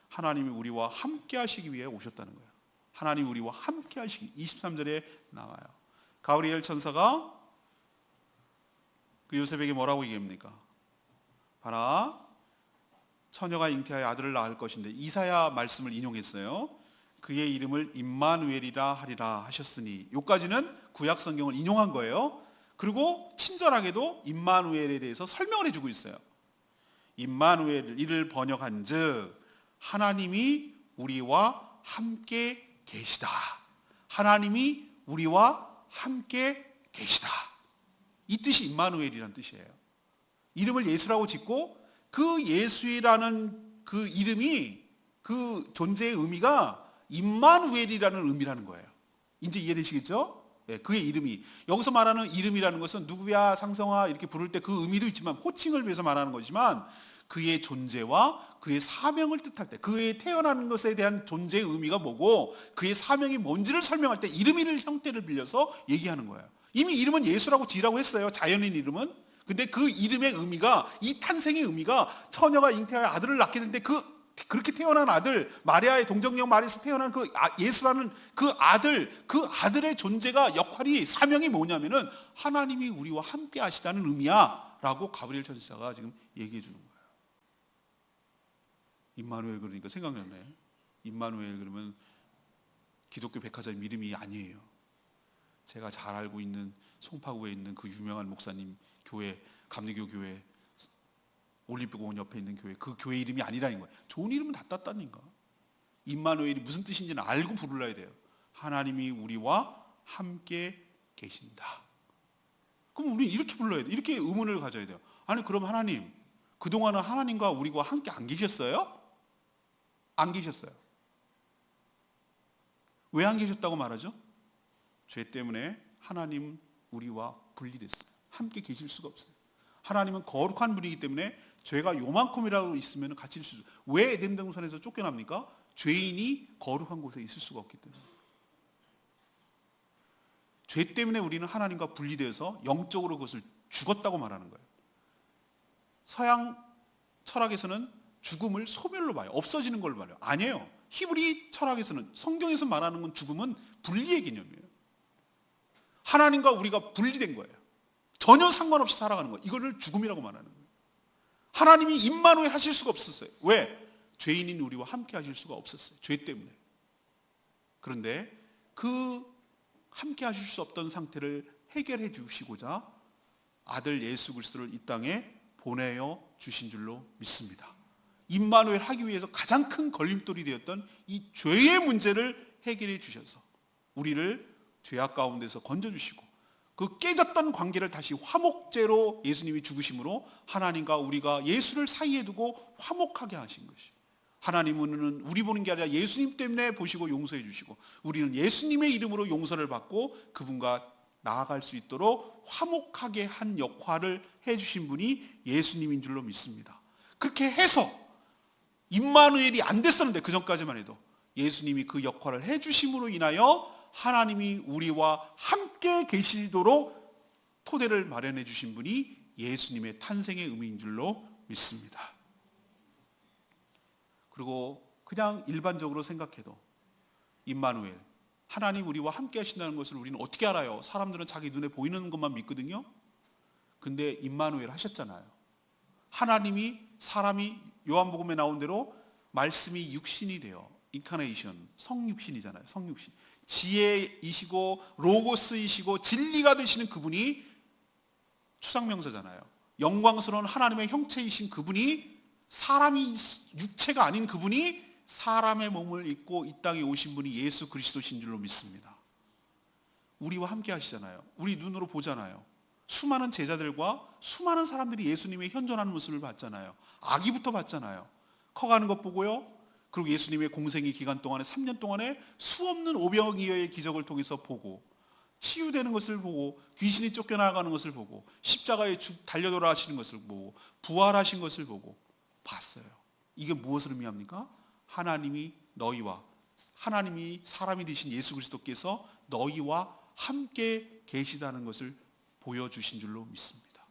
하나님이 우리와 함께 하시기 위해 오셨다는 거예요. 하나님이 우리와 함께 하시기, 23절에 나와요. 가브리엘 천사가 그 요셉에게 뭐라고 얘기합니까? 봐라, 처녀가 잉태하여 아들을 낳을 것인데, 이사야 말씀을 인용했어요. 그의 이름을 임마누엘이라 하리라 하셨으니, 여기까지는 구약 성경을 인용한 거예요. 그리고 친절하게도 임마누엘에 대해서 설명을 해주고 있어요. 임마누엘, 이를 번역한즉 하나님이 우리와 함께 계시다. 하나님이 우리와 함께 계시다. 이 뜻이 임마누엘이라는 뜻이에요. 이름을 예수라고 짓고 그 예수라는 그 이름이, 그 존재의 의미가 임마누엘이라는 의미라는 거예요. 이제 이해되시겠죠? 네, 그의 이름이, 여기서 말하는 이름이라는 것은 누구야, 상성아 이렇게 부를 때 그 의미도 있지만, 호칭을 위해서 말하는 거지만 그의 존재와 그의 사명을 뜻할 때, 그의 태어나는 것에 대한 존재의 의미가 뭐고 그의 사명이 뭔지를 설명할 때 이름이를 형태를 빌려서 얘기하는 거예요. 이미 이름은 예수라고 지으라고 했어요. 자연인 이름은. 근데 그 이름의 의미가, 이 탄생의 의미가 처녀가 잉태하여 아들을 낳게 되는데 그렇게 태어난 아들, 마리아의 동정녀 마리아에서 태어난 그 예수라는 그 아들의 존재가, 역할이, 사명이 뭐냐면은 하나님이 우리와 함께 하시다는 의미야 라고 가브리엘 천사가 지금 얘기해 주는 거예요. 임마누엘 그러니까 생각나네. 임마누엘 그러면 기독교 백화점 이름이 아니에요. 제가 잘 알고 있는 송파구에 있는 그 유명한 목사님 교회, 감리교 교회, 올림픽공원 옆에 있는 교회, 그 교회 이름이 아니라는 거예요. 좋은 이름은 다 땄다니까. 임마누엘이 무슨 뜻인지는 알고 부르러야 돼요. 하나님이 우리와 함께 계신다. 그럼 우리는 이렇게 불러야 돼요. 이렇게 의문을 가져야 돼요. 아니 그럼 하나님, 그동안은 하나님과 우리와 함께 안 계셨어요? 안 계셨어요. 왜 안 계셨다고 말하죠? 죄 때문에 하나님 우리와 분리됐어요. 함께 계실 수가 없어요. 하나님은 거룩한 분이기 때문에 죄가 요만큼이라도 있으면 같이 있을 수 있어요. 왜 에덴 동산에서 쫓겨납니까? 죄인이 거룩한 곳에 있을 수가 없기 때문에. 죄 때문에 우리는 하나님과 분리되어서 영적으로 그것을 죽었다고 말하는 거예요. 서양 철학에서는 죽음을 소멸로 봐요. 없어지는 걸로 봐요. 아니에요. 히브리 철학에서는, 성경에서 말하는 건 죽음은 분리의 개념이에요. 하나님과 우리가 분리된 거예요. 전혀 상관없이 살아가는 거예요. 이거를 죽음이라고 말하는 거예요. 하나님이 임마누엘 하실 수가 없었어요. 왜? 죄인인 우리와 함께 하실 수가 없었어요. 죄 때문에. 그런데 그 함께 하실 수 없던 상태를 해결해 주시고자 아들 예수 그리스도를 이 땅에 보내어 주신 줄로 믿습니다. 임마누엘 하기 위해서 가장 큰 걸림돌이 되었던 이 죄의 문제를 해결해 주셔서 우리를 죄악 가운데서 건져주시고 그 깨졌던 관계를 다시 화목제로 예수님이 죽으심으로 하나님과 우리가 예수를 사이에 두고 화목하게 하신 것이, 하나님은 우리 보는 게 아니라 예수님 때문에 보시고 용서해 주시고 우리는 예수님의 이름으로 용서를 받고 그분과 나아갈 수 있도록 화목하게 한 역할을 해주신 분이 예수님인 줄로 믿습니다. 그렇게 해서 임마누엘이 안 됐었는데, 그 전까지만 해도 예수님이 그 역할을 해주심으로 인하여 하나님이 우리와 함께 계시도록 토대를 마련해 주신 분이 예수님의 탄생의 의미인 줄로 믿습니다. 그리고 그냥 일반적으로 생각해도 임마누엘, 하나님 우리와 함께 하신다는 것을 우리는 어떻게 알아요? 사람들은 자기 눈에 보이는 것만 믿거든요. 근데 임마누엘 하셨잖아요. 하나님이, 사람이 요한복음에 나온 대로 말씀이 육신이 돼요. 인카네이션, 성육신이잖아요. 성육신. 지혜이시고 로고스이시고 진리가 되시는 그분이 추상명사잖아요. 영광스러운 하나님의 형체이신 그분이, 사람이 육체가 아닌 그분이 사람의 몸을 입고 이 땅에 오신 분이 예수 그리스도신 줄로 믿습니다. 우리와 함께 하시잖아요. 우리 눈으로 보잖아요. 수많은 제자들과 수많은 사람들이 예수님의 현존하는 모습을 봤잖아요. 아기부터 봤잖아요. 커가는 것 보고요. 그리고 예수님의 공생의 기간 동안에 3년 동안에 수없는 오병이어의 기적을 통해서 보고, 치유되는 것을 보고, 귀신이 쫓겨나가는 것을 보고, 십자가에 달려 돌아가시는 것을 보고, 부활하신 것을 보고 봤어요. 이게 무엇을 의미합니까? 하나님이 너희와, 하나님이 사람이 되신 예수 그리스도께서 너희와 함께 계시다는 것을 보여주신 줄로 믿습니다.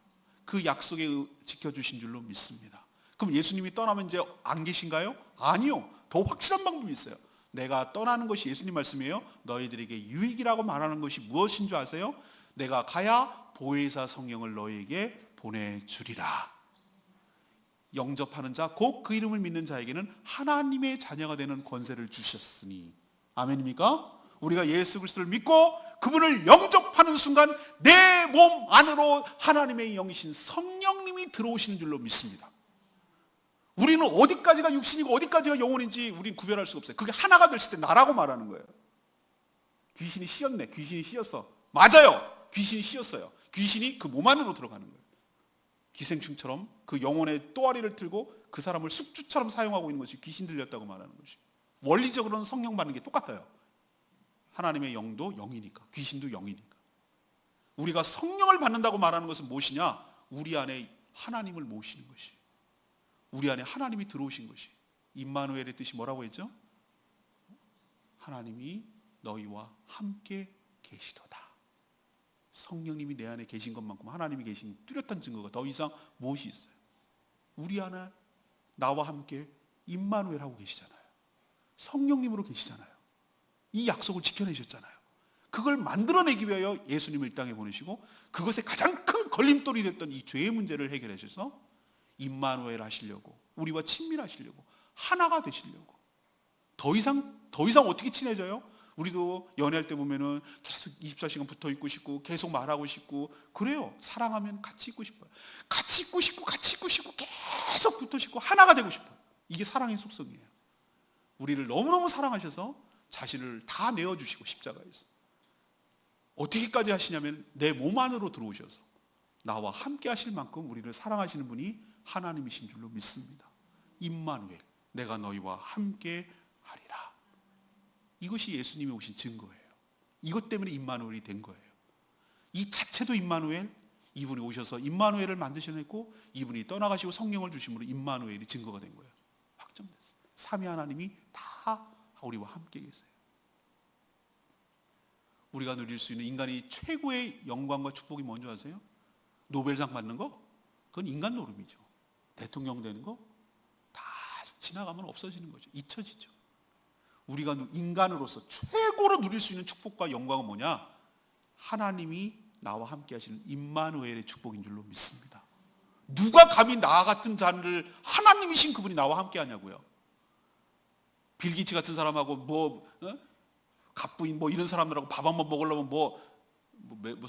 그 약속에 지켜주신 줄로 믿습니다. 그럼 예수님이 떠나면 이제 안 계신가요? 아니요. 더 확실한 방법이 있어요. 내가 떠나는 것이 예수님 말씀이에요. 너희들에게 유익이라고 말하는 것이 무엇인 줄 아세요? 내가 가야 보혜사 성령을 너희에게 보내주리라. 영접하는 자, 곧 그 이름을 믿는 자에게는 하나님의 자녀가 되는 권세를 주셨으니. 아멘입니까? 우리가 예수 그리스도를 믿고 그분을 영접하는 순간 내 몸 안으로 하나님의 영이신 성령님이 들어오시는 줄로 믿습니다. 우리는 어디까지가 육신이고 어디까지가 영혼인지 우리는 구별할 수가 없어요. 그게 하나가 됐을 때 나라고 말하는 거예요. 귀신이 씌었네. 귀신이 씌었어. 맞아요. 귀신이 씌었어요. 귀신이 그 몸 안으로 들어가는 거예요. 기생충처럼 그 영혼의 또아리를 틀고 그 사람을 숙주처럼 사용하고 있는 것이 귀신 들렸다고 말하는 것이. 원리적으로는 성령 받는 게 똑같아요. 하나님의 영도 영이니까, 귀신도 영이니까. 우리가 성령을 받는다고 말하는 것은 무엇이냐? 우리 안에 하나님을 모시는 것이, 우리 안에 하나님이 들어오신 것이. 임마누엘의 뜻이 뭐라고 했죠? 하나님이 너희와 함께 계시도다. 성령님이 내 안에 계신 것만큼 하나님이 계신 뚜렷한 증거가 더 이상 무엇이 있어요? 우리 안에 나와 함께 임마누엘 하고 계시잖아요. 성령님으로 계시잖아요. 이 약속을 지켜내셨잖아요. 그걸 만들어내기 위하여 예수님을 이 땅에 보내시고 그것의 가장 큰 걸림돌이 됐던 이 죄의 문제를 해결하셔서 임마누엘 하시려고, 우리와 친밀하시려고, 하나가 되시려고. 더 이상 어떻게 친해져요? 우리도 연애할 때 보면은 계속 24시간 붙어 있고 싶고 계속 말하고 싶고 그래요. 사랑하면 같이 있고 싶어요. 같이 있고 싶고 계속 붙어 싶고 하나가 되고 싶어요. 이게 사랑의 속성이에요. 우리를 너무너무 사랑하셔서 자신을 다 내어주시고 십자가에서 어떻게까지 하시냐면 내 몸 안으로 들어오셔서 나와 함께 하실 만큼 우리를 사랑하시는 분이 하나님이신 줄로 믿습니다. 임마누엘, 내가 너희와 함께 하리라. 이것이 예수님이 오신 증거예요. 이것 때문에 임마누엘이 된 거예요. 이 자체도 임마누엘, 이분이 오셔서 임마누엘을 만드셔냈고 이분이 떠나가시고 성령을 주심으로 임마누엘이 증거가 된 거예요. 확정됐어요. 삼위 하나님이 다 우리와 함께 계세요. 우리가 누릴 수 있는 인간이 최고의 영광과 축복이 뭔지 아세요? 노벨상 받는 거? 그건 인간 노름이죠. 대통령 되는 거? 다 지나가면 없어지는 거죠. 잊혀지죠. 우리가 인간으로서 최고로 누릴 수 있는 축복과 영광은 뭐냐? 하나님이 나와 함께 하시는 임마누엘의 축복인 줄로 믿습니다. 누가 감히 나 같은 자를 하나님이신 그분이 나와 함께 하냐고요. 빌 게이츠 같은 사람하고 갑부인 이런 사람들하고 밥 한번 먹으려면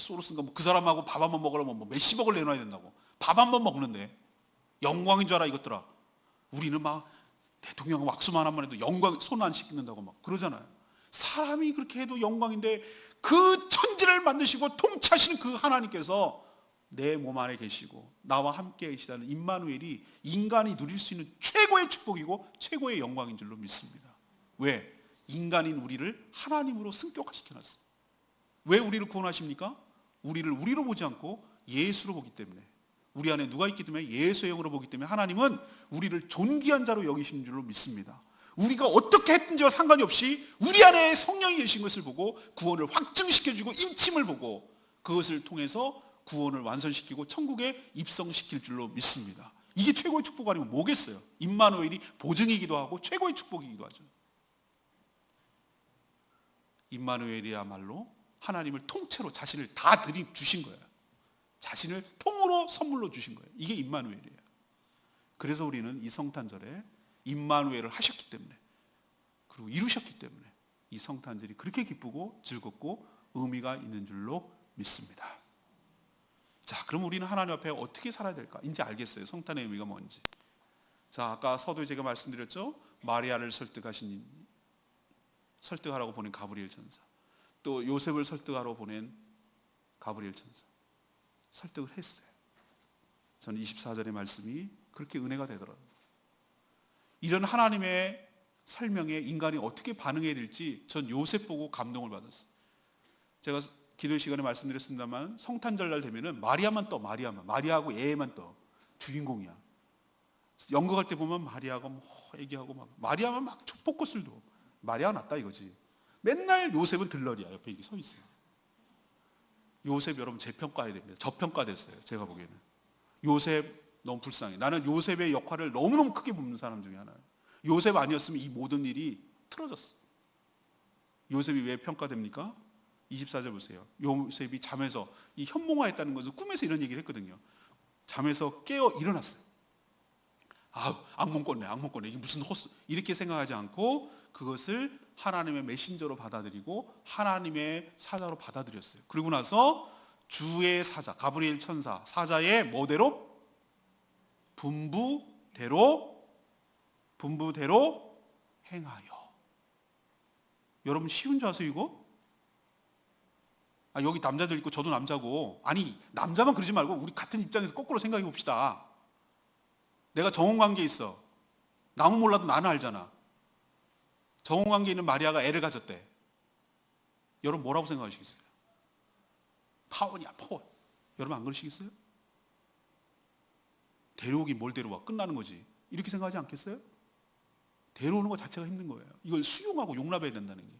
소로스인가 그 사람하고 밥 한번 먹으려면 몇십억을 내놔야 된다고. 밥 한번 먹는데 영광인 줄 알아 이것들아. 우리는 막 대통령 왁수만 한번 해도 영광 손 안 씻는다고 막 그러잖아요. 사람이 그렇게 해도 영광인데 그 천지를 만드시고 통치하시는 그 하나님께서 내 몸 안에 계시고 나와 함께 계시다는 임마누엘이 인간이 누릴 수 있는 최고의 축복이고 최고의 영광인 줄로 믿습니다. 왜? 인간인 우리를 하나님으로 승격화시켜놨어요. 왜 우리를 구원하십니까? 우리를 우리로 보지 않고 예수로 보기 때문에, 우리 안에 누가 있기 때문에 예수의 영으로 보기 때문에 하나님은 우리를 존귀한 자로 여기시는 줄로 믿습니다. 우리가 어떻게 했든지와 상관이 없이 우리 안에 성령이 계신 것을 보고 구원을 확증시켜주고 임침을 보고 그것을 통해서 구원을 완성시키고 천국에 입성시킬 줄로 믿습니다. 이게 최고의 축복 아니면 뭐겠어요? 임마누엘이 보증이기도 하고 최고의 축복이기도 하죠. 임마누엘이야말로 하나님을 통째로 자신을 다 주신 거예요. 자신을 통으로 선물로 주신 거예요. 이게 임마누엘이에요. 그래서 우리는 이 성탄절에 임마누엘을 하셨기 때문에, 그리고 이루셨기 때문에 이 성탄절이 그렇게 기쁘고 즐겁고 의미가 있는 줄로 믿습니다. 자, 그럼 우리는 하나님 앞에 어떻게 살아야 될까? 이제 알겠어요. 성탄의 의미가 뭔지. 자, 아까 서두에 제가 말씀드렸죠. 마리아를 설득하라고 보낸 가브리엘 천사, 또 요셉을 설득하러 보낸 가브리엘 천사, 설득을 했어요. 저는 24절의 말씀이 그렇게 은혜가 되더라고요. 이런 하나님의 설명에 인간이 어떻게 반응해야 될지 전 요셉 보고 감동을 받았어요. 제가 기도 시간에 말씀드렸습니다만 성탄절날 되면은 마리아하고 예만 떠. 주인공이야. 연극할 때 보면 마리아가 얘기하고 마리아만 막 촛꽃을 둬. 마리아가 낫다 이거지. 맨날 요셉은 들러리야. 옆에 이렇게 서 있어요. 요셉 여러분 재평가해야 됩니다. 저평가됐어요. 제가 보기에는. 요셉 너무 불쌍해. 나는 요셉의 역할을 너무너무 크게 묻는 사람 중에 하나예요. 요셉 아니었으면 이 모든 일이 틀어졌어. 요셉이 왜 평가됩니까? 24절 보세요. 요셉이 잠에서 이 현몽화했다는 것은 꿈에서 이런 얘기를 했거든요. 잠에서 깨어 일어났어요. 악몽 꿨네. 이게 무슨 헛수. 이렇게 생각하지 않고 그것을 하나님의 메신저로 받아들이고 하나님의 사자로 받아들였어요. 그리고 나서 주의 사자, 가브리엘 천사, 사자의 뭐대로? 분부대로 행하여. 여러분 쉬운 줄 아세요 이거? 여기 남자들 있고 저도 남자고, 아니 남자만 그러지 말고 우리 같은 입장에서 거꾸로 생각해 봅시다. 내가 정혼관계에 있어. 나무 몰라도 나는 알잖아. 정혼관계에 있는 마리아가 애를 가졌대. 여러분 뭐라고 생각하시겠어요? 파혼이야 파혼. 여러분 안 그러시겠어요? 데려오긴 뭘 데려와, 끝나는 거지. 이렇게 생각하지 않겠어요? 데려오는 것 자체가 힘든 거예요. 이걸 수용하고 용납해야 된다는 게.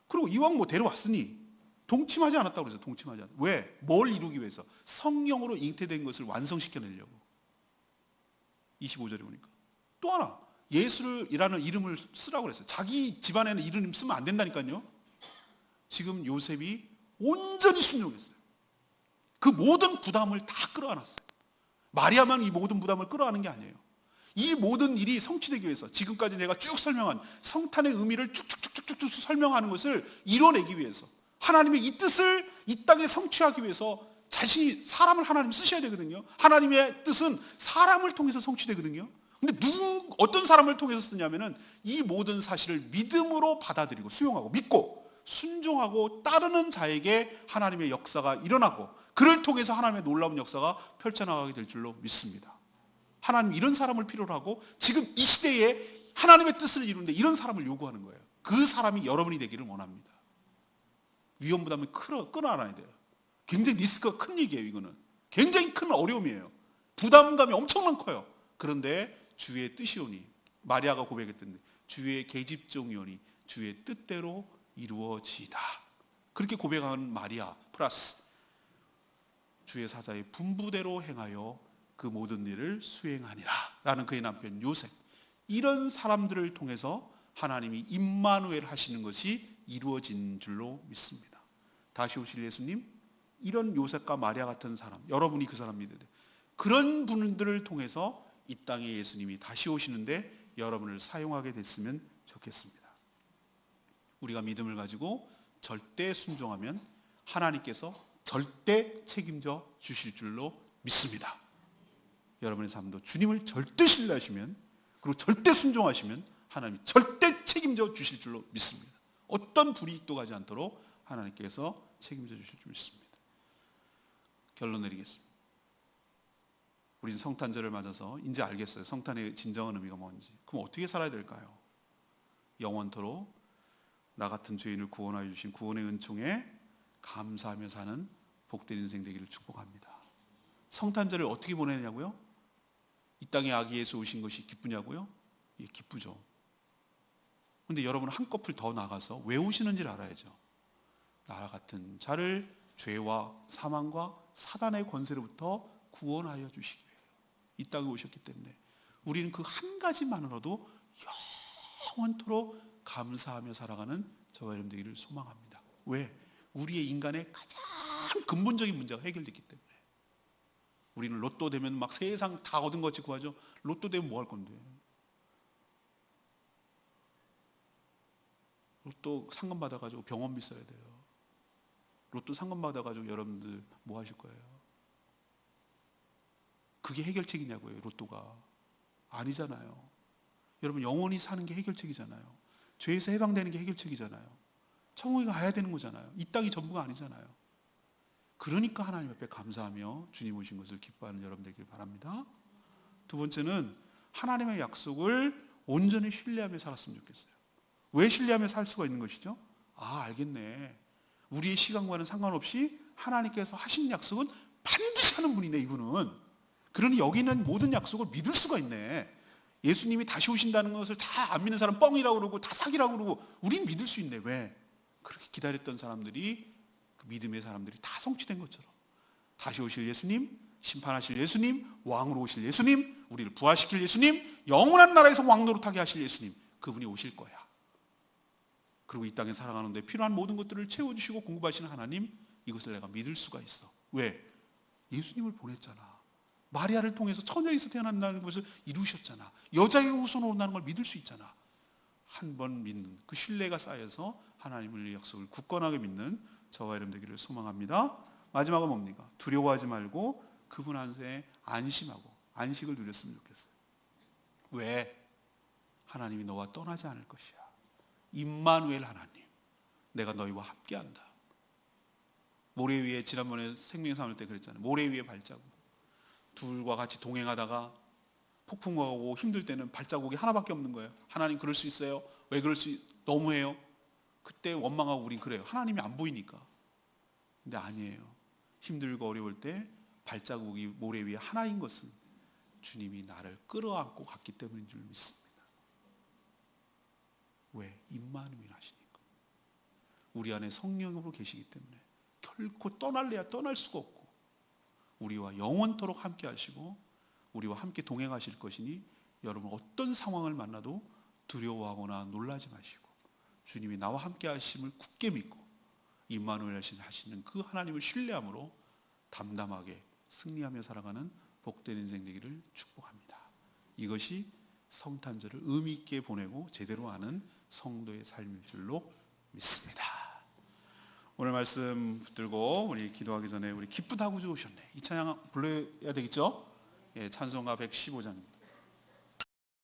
그리고 이왕 데려왔으니 동침하지 않았다고 그래서 동침하지 않았다. 왜? 뭘 이루기 위해서? 성령으로 잉태된 것을 완성시켜내려고. 25절에 보니까 또 하나 예수라는 이름을 쓰라고 그랬어요. 자기 집안에는 이름 쓰면 안 된다니까요. 지금 요셉이 온전히 순종했어요. 그 모든 부담을 다 끌어안았어요. 마리아만 이 모든 부담을 끌어안는 게 아니에요. 이 모든 일이 성취되기 위해서 지금까지 내가 쭉 설명한 성탄의 의미를 쭉쭉쭉쭉 설명하는 것을 이뤄내기 위해서, 하나님의 이 뜻을 이 땅에 성취하기 위해서 자신이 사람을 하나님 쓰셔야 되거든요. 하나님의 뜻은 사람을 통해서 성취되거든요. 근데 어떤 사람을 통해서 쓰냐면은 이 모든 사실을 믿음으로 받아들이고 수용하고 믿고 순종하고 따르는 자에게 하나님의 역사가 일어나고 그를 통해서 하나님의 놀라운 역사가 펼쳐나가게 될 줄로 믿습니다. 하나님 이런 사람을 필요로 하고 지금 이 시대에 하나님의 뜻을 이루는데 이런 사람을 요구하는 거예요. 그 사람이 여러분이 되기를 원합니다. 위험 부담을 끊어놔야 돼요. 굉장히 리스크가 큰 얘기예요. 이거는 굉장히 큰 어려움이에요. 부담감이 엄청난 커요. 그런데 주의 뜻이오니, 마리아가 고백했던데, 주의 계집종이오니 주의 뜻대로 이루어지이다. 그렇게 고백하는 마리아 플러스 주의 사자의 분부대로 행하여 그 모든 일을 수행하니라 라는 그의 남편 요셉, 이런 사람들을 통해서 하나님이 임마누엘 하시는 것이 이루어진 줄로 믿습니다. 다시 오실 예수님, 이런 요셉과 마리아 같은 사람, 여러분이 그 사람 믿어야 돼요. 그런 분들을 통해서 이 땅에 예수님이 다시 오시는데 여러분을 사용하게 됐으면 좋겠습니다. 우리가 믿음을 가지고 절대 순종하면 하나님께서 절대 책임져 주실 줄로 믿습니다. 여러분의 삶도 주님을 절대 신뢰하시면, 그리고 절대 순종하시면 하나님이 절대 책임져 주실 줄로 믿습니다. 어떤 불이익도 가지 않도록 하나님께서 책임져 주실 줄 믿습니다. 결론 내리겠습니다. 우린 성탄절을 맞아서 이제 알겠어요. 성탄의 진정한 의미가 뭔지. 그럼 어떻게 살아야 될까요? 영원토록 나 같은 죄인을 구원하여 주신 구원의 은총에 감사하며 사는 복된 인생 되기를 축복합니다. 성탄절을 어떻게 보내냐고요? 이 땅에 아기 예수 오신 것이 기쁘냐고요? 예, 기쁘죠. 그런데 여러분 한꺼풀 더 나가서 왜 오시는지를 알아야죠. 나 같은 자를 죄와 사망과 사단의 권세로부터 구원하여 주시기 위해 이 땅에 오셨기 때문에 우리는 그 한 가지만으로도 영원토록 감사하며 살아가는 저와 여러분 되기를 소망합니다. 왜? 우리의 인간의 가장 근본적인 문제가 해결됐기 때문에. 우리는 로또 되면 막 세상 다 얻은 것 같이 구하죠. 로또 되면 뭐 할 건데? 로또 상금 받아가지고 병원비 써야 돼요. 로또 상금 받아가지고 여러분들 뭐 하실 거예요? 그게 해결책이냐고요, 로또가. 아니잖아요. 여러분 영원히 사는 게 해결책이잖아요. 죄에서 해방되는 게 해결책이잖아요. 천국에 가야 되는 거잖아요. 이 땅이 전부가 아니잖아요. 그러니까 하나님 앞에 감사하며 주님 오신 것을 기뻐하는 여러분 되길 바랍니다. 두 번째는 하나님의 약속을 온전히 신뢰하며 살았으면 좋겠어요. 왜 신뢰하며 살 수가 있는 것이죠? 아, 알겠네. 우리의 시간과는 상관없이 하나님께서 하신 약속은 반드시 하는 분이네, 이분은. 그러니 여기 있는 모든 약속을 믿을 수가 있네. 예수님이 다시 오신다는 것을 다 안 믿는 사람 뻥이라고 그러고 다 사기라고 그러고 우린 믿을 수 있네. 왜? 그렇게 기다렸던 사람들이, 그 믿음의 사람들이 다 성취된 것처럼 다시 오실 예수님, 심판하실 예수님, 왕으로 오실 예수님, 우리를 부활시킬 예수님, 영원한 나라에서 왕노릇하게 하실 예수님, 그분이 오실 거야. 그리고 이 땅에 살아가는데 필요한 모든 것들을 채워주시고 공급하시는 하나님, 이것을 내가 믿을 수가 있어. 왜? 예수님을 보냈잖아. 마리아를 통해서 처녀에서 태어난다는 것을 이루셨잖아. 여자의 후손으로 온다는 걸 믿을 수 있잖아. 한 번 믿는 그 신뢰가 쌓여서 하나님의 약속을 굳건하게 믿는 저와 여러분 되기를 소망합니다. 마지막은 뭡니까? 두려워하지 말고 그분 안에 안심하고 안식을 누렸으면 좋겠어요. 왜? 하나님이 너와 떠나지 않을 것이야. 임마누엘 하나님, 내가 너희와 함께한다. 모래 위에, 지난번에 생명의 삶을 때 그랬잖아요. 모래 위에 발자국. 둘과 같이 동행하다가 폭풍과 오고 힘들 때는 발자국이 하나밖에 없는 거예요. 하나님 그럴 수 있어요? 왜 그럴 수 너무해요? 그때 원망하고 우린 그래요. 하나님이 안 보이니까. 근데 아니에요. 힘들고 어려울 때 발자국이 모래 위에 하나인 것은 주님이 나를 끌어안고 갔기 때문인 줄 믿습니다. 왜? 임마누엘 하시니까. 우리 안에 성령으로 계시기 때문에 결코 떠날래야 떠날 수가 없고 우리와 영원토록 함께 하시고 우리와 함께 동행하실 것이니 여러분 어떤 상황을 만나도 두려워하거나 놀라지 마시고 주님이 나와 함께 하심을 굳게 믿고 임마누엘 하시는 그 하나님을 신뢰함으로 담담하게 승리하며 살아가는 복된 인생 되기를 축복합니다. 이것이 성탄절을 의미 있게 보내고 제대로 아는 성도의 삶일 줄로 믿습니다. 오늘 말씀 붙들고 우리 기도하기 전에 우리 기쁘다고 오셨네. 이 찬양 불러야 되겠죠? 예, 찬송가 115장입니다.